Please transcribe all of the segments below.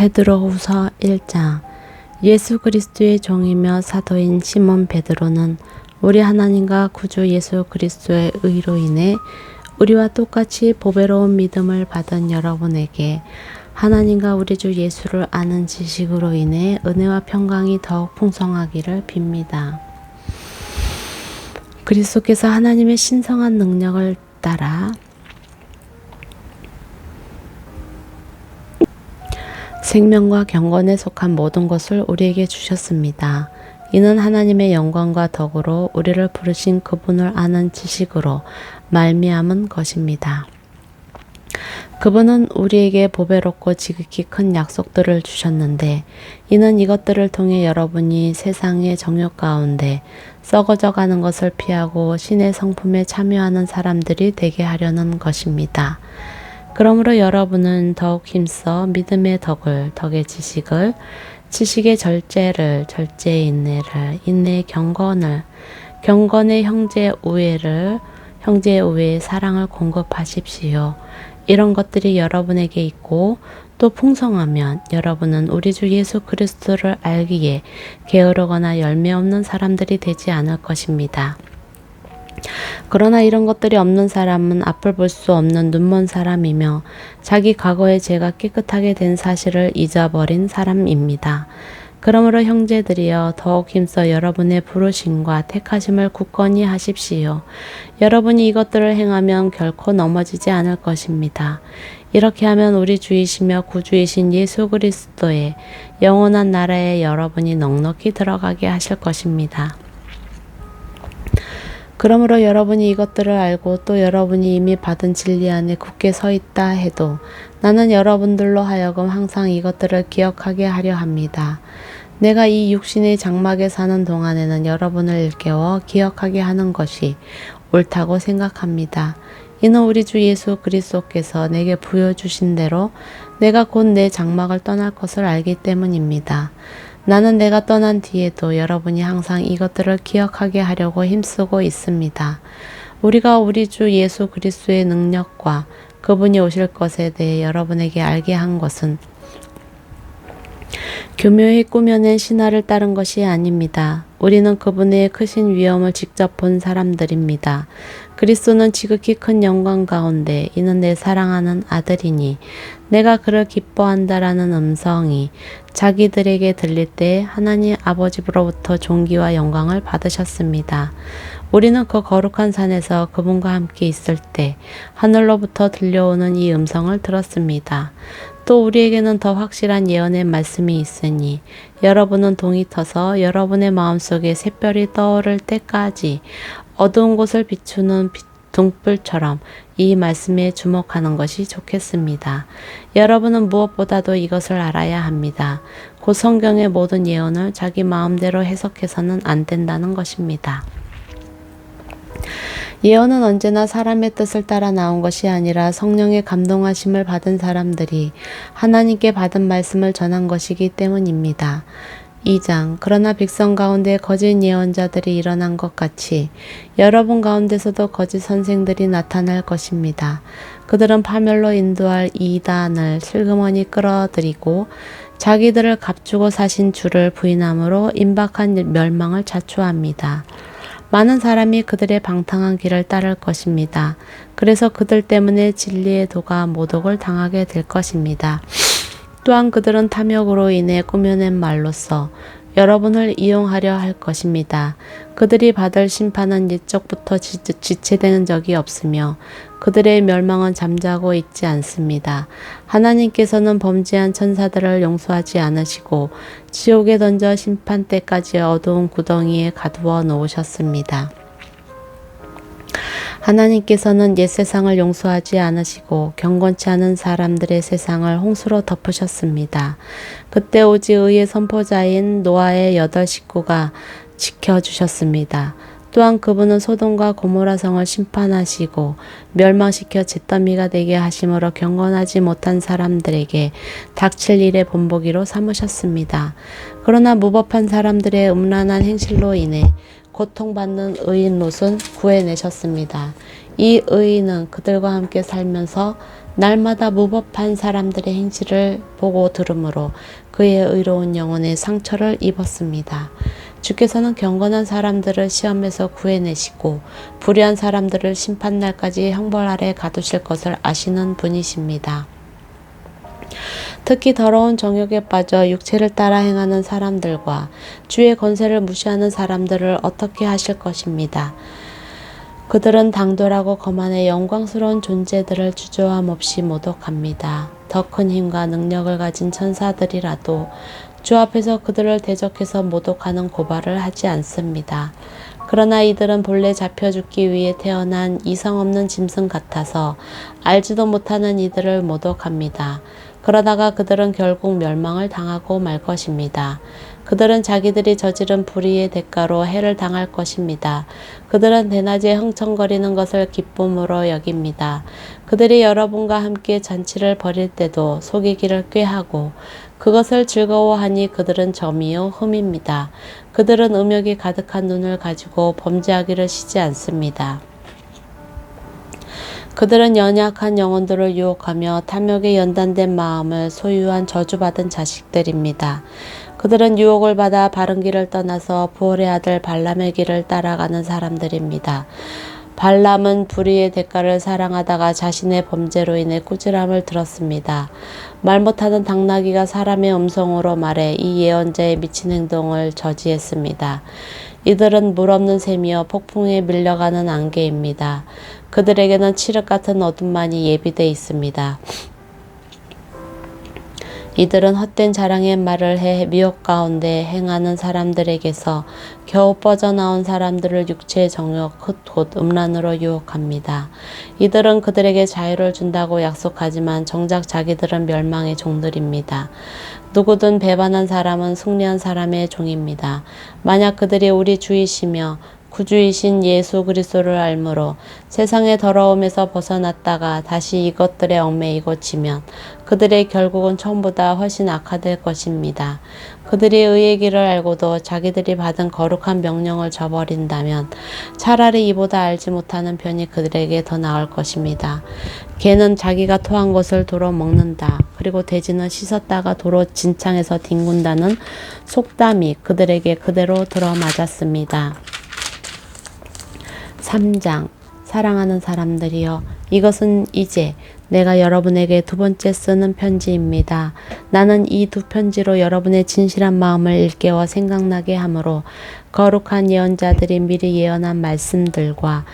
베드로후서 1장. 예수 그리스도의 종이며 사도인 시몬 베드로는 우리 하나님과 구주 예수 그리스도의 의로 인해 우리와 똑같이 보배로운 믿음을 받은 여러분에게 하나님과 우리 주 예수를 아는 지식으로 인해 은혜와 평강이 더욱 풍성하기를 빕니다. 그리스도께서 하나님의 신성한 능력을 따라 생명과 경건에 속한 모든 것을 우리에게 주셨습니다. 이는 하나님의 영광과 덕으로 우리를 부르신 그분을 아는 지식으로 말미암은 것입니다. 그분은 우리에게 보배롭고 지극히 큰 약속들을 주셨는데 이는 이것들을 통해 여러분이 세상의 정욕 가운데 썩어져 가는 것을 피하고 신의 성품에 참여하는 사람들이 되게 하려는 것입니다. 그러므로 여러분은 더욱 힘써 믿음의 덕을, 덕의 지식을, 지식의 절제를, 절제의 인내를, 인내의 경건을, 경건의 형제 우애를, 형제의 우애의 사랑을 공급하십시오. 이런 것들이 여러분에게 있고 또 풍성하면 여러분은 우리 주 예수 그리스도를 알기에 게으르거나 열매 없는 사람들이 되지 않을 것입니다. 그러나 이런 것들이 없는 사람은 앞을 볼 수 없는 눈먼 사람이며 자기 과거의 죄가 깨끗하게 된 사실을 잊어버린 사람입니다. 그러므로 형제들이여 더욱 힘써 여러분의 부르심과 택하심을 굳건히 하십시오. 여러분이 이것들을 행하면 결코 넘어지지 않을 것입니다. 이렇게 하면 우리 주이시며 구주이신 예수 그리스도의 영원한 나라에 여러분이 넉넉히 들어가게 하실 것입니다. 그러므로 여러분이 이것들을 알고 또 여러분이 이미 받은 진리 안에 굳게 서 있다 해도 나는 여러분들로 하여금 항상 이것들을 기억하게 하려 합니다. 내가 이 육신의 장막에 사는 동안에는 여러분을 일깨워 기억하게 하는 것이 옳다고 생각합니다. 이는 우리 주 예수 그리스도께서 내게 부여주신 대로 내가 곧 내 장막을 떠날 것을 알기 때문입니다. 나는 내가 떠난 뒤에도 여러분이 항상 이것들을 기억하게 하려고 힘쓰고 있습니다. 우리가 우리 주 예수 그리스도의 능력과 그분이 오실 것에 대해 여러분에게 알게 한 것은 교묘히 꾸며낸 신화를 따른 것이 아닙니다. 우리는 그분의 크신 위엄을 직접 본 사람들입니다. 그리스도는 지극히 큰 영광 가운데 이는 내 사랑하는 아들이니 내가 그를 기뻐한다라는 음성이 자기들에게 들릴 때 하나님 아버지로부터 존귀와 영광을 받으셨습니다. 우리는 그 거룩한 산에서 그분과 함께 있을 때 하늘로부터 들려오는 이 음성을 들었습니다. 또 우리에게는 더 확실한 예언의 말씀이 있으니 여러분은 동이 터서 여러분의 마음속에 샛별이 떠오를 때까지 어두운 곳을 비추는 등불처럼 이 말씀에 주목하는 것이 좋겠습니다. 여러분은 무엇보다도 이것을 알아야 합니다. 곧 성경의 모든 예언을 자기 마음대로 해석해서는 안 된다는 것입니다. 예언은 언제나 사람의 뜻을 따라 나온 것이 아니라 성령의 감동하심을 받은 사람들이 하나님께 받은 말씀을 전한 것이기 때문입니다. 2장. 그러나 백성 가운데 거짓 예언자들이 일어난 것 같이 여러분 가운데서도 거짓 선생들이 나타날 것입니다. 그들은 파멸로 인도할 이단을 슬그머니 끌어들이고 자기들을 값주고 사신 주를 부인함으로 임박한 멸망을 자초합니다. 많은 사람이 그들의 방탕한 길을 따를 것입니다. 그래서 그들 때문에 진리의 도가 모독을 당하게 될 것입니다. 또한 그들은 탐욕으로 인해 꾸며낸 말로써 여러분을 이용하려 할 것입니다. 그들이 받을 심판은 옛적부터 지체되는 적이 없으며 그들의 멸망은 잠자고 있지 않습니다. 하나님께서는 범죄한 천사들을 용서하지 않으시고 지옥에 던져 심판 때까지 어두운 구덩이에 가두어 놓으셨습니다. 하나님께서는 옛 세상을 용서하지 않으시고 경건치 않은 사람들의 세상을 홍수로 덮으셨습니다. 그때 오직 의의 선포자인 노아의 8 식구가 지켜주셨습니다. 또한 그분은 소돔과 고모라 성을 심판하시고 멸망시켜 잿더미가 되게 하심으로 경건하지 못한 사람들에게 닥칠 일의 본보기로 삼으셨습니다. 그러나 무법한 사람들의 음란한 행실로 인해 고통받는 의인 롯은 구해내셨습니다. 이 의인은 그들과 함께 살면서 날마다 무법한 사람들의 행실을 보고 들으므로 그의 의로운 영혼에 상처를 입었습니다. 주께서는 경건한 사람들을 시험에서 구해내시고 불의한 사람들을 심판날까지 형벌 아래 가두실 것을 아시는 분이십니다. 특히 더러운 정욕에 빠져 육체를 따라 행하는 사람들과 주의 권세를 무시하는 사람들을 어떻게 하실 것입니다. 그들은 당돌하고 거만해 영광스러운 존재들을 주저함 없이 모독합니다. 더 큰 힘과 능력을 가진 천사들이라도 주 앞에서 그들을 대적해서 모독하는 고발을 하지 않습니다. 그러나 이들은 본래 잡혀 죽기 위해 태어난 이성 없는 짐승 같아서 알지도 못하는 이들을 모독합니다. 그러다가 그들은 결국 멸망을 당하고 말 것입니다. 그들은 자기들이 저지른 불의의 대가로 해를 당할 것입니다. 그들은 대낮에 흥청거리는 것을 기쁨으로 여깁니다. 그들이 여러분과 함께 잔치를 벌일 때도 속이기를 꾀하고 그것을 즐거워하니 그들은 점이요 흠입니다. 그들은 음욕이 가득한 눈을 가지고 범죄하기를 쉬지 않습니다. 그들은 연약한 영혼들을 유혹하며 탐욕에 연단된 마음을 소유한 저주받은 자식들입니다. 그들은 유혹을 받아 바른 길을 떠나서 부올의 아들 발람의 길을 따라가는 사람들입니다. 발람은 불의의 대가를 사랑하다가 자신의 범죄로 인해 꾸지람을 들었습니다. 말 못하는 당나귀가 사람의 음성으로 말해 이 예언자의 미친 행동을 저지했습니다. 이들은 물 없는 샘이여 폭풍에 밀려가는 안개입니다. 그들에게는 칠흑 같은 어둠만이 예비돼 있습니다. 이들은 헛된 자랑의 말을 해 미혹 가운데 행하는 사람들에게서 겨우 뻗어나온 사람들을 육체의 정욕, 헛 음란으로 유혹합니다. 이들은 그들에게 자유를 준다고 약속하지만 정작 자기들은 멸망의 종들입니다. 누구든 배반한 사람은 승리한 사람의 종입니다. 만약 그들이 우리 주이시며 구주이신 예수 그리스도를 알므로 세상의 더러움에서 벗어났다가 다시 이것들에 얽매이고 지면 그들의 결국은 처음보다 훨씬 악화될 것입니다. 그들이 의의 길을 알고도 자기들이 받은 거룩한 명령을 저버린다면 차라리 이보다 알지 못하는 편이 그들에게 더 나을 것입니다. 개는 자기가 토한 것을 도로 먹는다. 그리고 돼지는 씻었다가 도로 진창에서 뒹군다는 속담이 그들에게 그대로 들어맞았습니다. 3장 사랑하는 사람들이여, 이것은 이제 내가 여러분에게 두 번째 쓰는 편지입니다. 나는 이 두 편지로 여러분의 진실한 마음을 일깨워 생각나게 하므로 거룩한 예언자들이 미리 예언한 말씀들과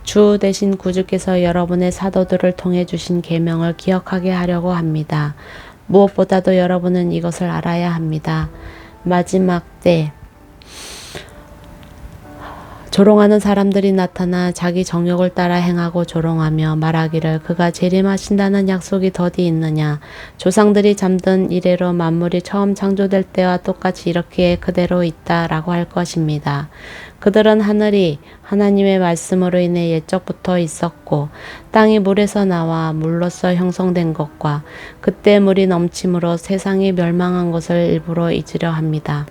주 대신 구주께서 여러분의 사도들을 통해 주신 계명을 기억하게 하려고 합니다. 무엇보다도 여러분은 이것을 알아야 합니다. 마지막 때 조롱하는 사람들이 나타나 자기 정욕을 따라 행하고 조롱하며 말하기를 그가 재림하신다는 약속이 더디 있느냐. 조상들이 잠든 이래로 만물이 처음 창조될 때와 똑같이 이렇게 그대로 있다라고 할 것입니다. 그들은 하늘이 하나님의 말씀으로 인해 옛적부터 있었고 땅이 물에서 나와 물로서 형성된 것과 그때 물이 넘침으로 세상이 멸망한 것을 일부러 잊으려 합니다.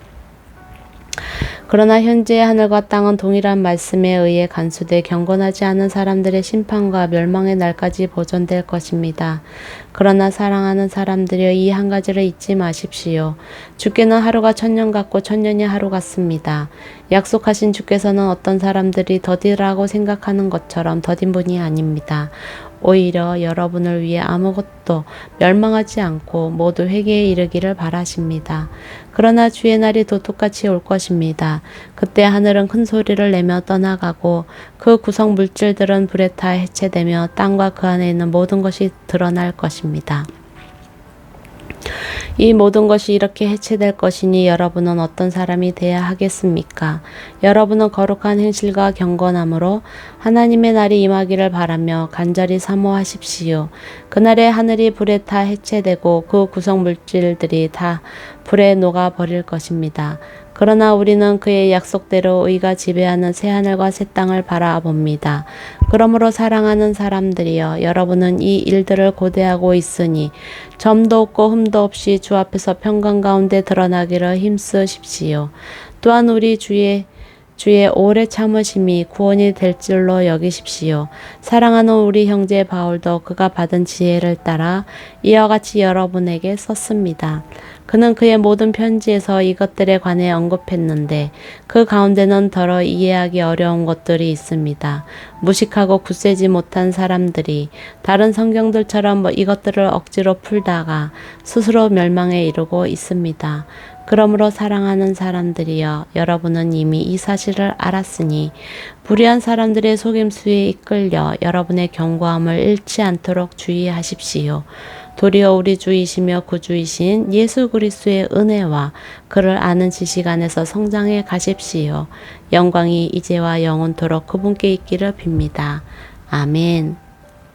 그러나 현재 하늘과 땅은 동일한 말씀에 의해 간수돼 경건하지 않은 사람들의 심판과 멸망의 날까지 보존될 것입니다. 그러나 사랑하는 사람들이여, 이 한 가지를 잊지 마십시오. 주께는 하루가 천년 같고 천년이 하루 같습니다. 약속하신 주께서는 어떤 사람들이 더디라고 생각하는 것처럼 더딘 분이 아닙니다. 오히려 여러분을 위해 아무것도 멸망하지 않고 모두 회개에 이르기를 바라십니다. 그러나 주의 날이 도둑같이 올 것입니다. 그때 하늘은 큰 소리를 내며 떠나가고 그 구성 물질들은 불에 타 해체되며 땅과 그 안에 있는 모든 것이 드러날 것입니다. 이 모든 것이 이렇게 해체될 것이니 여러분은 어떤 사람이 돼야 하겠습니까? 여러분은 거룩한 행실과 경건함으로 하나님의 날이 임하기를 바라며 간절히 사모하십시오. 그날에 하늘이 불에 타 해체되고 그 구성 물질들이 다 불에 녹아 버릴 것입니다. 그러나 우리는 그의 약속대로 의가 지배하는 새하늘과 새 땅을 바라봅니다. 그러므로 사랑하는 사람들이여, 여러분은 이 일들을 고대하고 있으니 점도 없고 흠도 없이 주 앞에서 평강 가운데 드러나기를 힘쓰십시오. 또한 우리 주의 주의 오래 참으심이 구원이 될 줄로 여기십시오. 사랑하는 우리 형제 바울도 그가 받은 지혜를 따라 이와 같이 여러분에게 썼습니다. 그는 그의 모든 편지에서 이것들에 관해 언급했는데 그 가운데는 더러 이해하기 어려운 것들이 있습니다. 무식하고 굳세지 못한 사람들이 다른 성경들처럼 이것들을 억지로 풀다가 스스로 멸망에 이르고 있습니다. 그러므로 사랑하는 사람들이여, 여러분은 이미 이 사실을 알았으니 불의한 사람들의 속임수에 이끌려 여러분의 견고함을 잃지 않도록 주의하십시오. 도리어 우리 주이시며 구주이신 예수 그리스도의 은혜와 그를 아는 지식 안에서 성장해 가십시오. 영광이 이제와 영원토록 그분께 있기를 빕니다. 아멘.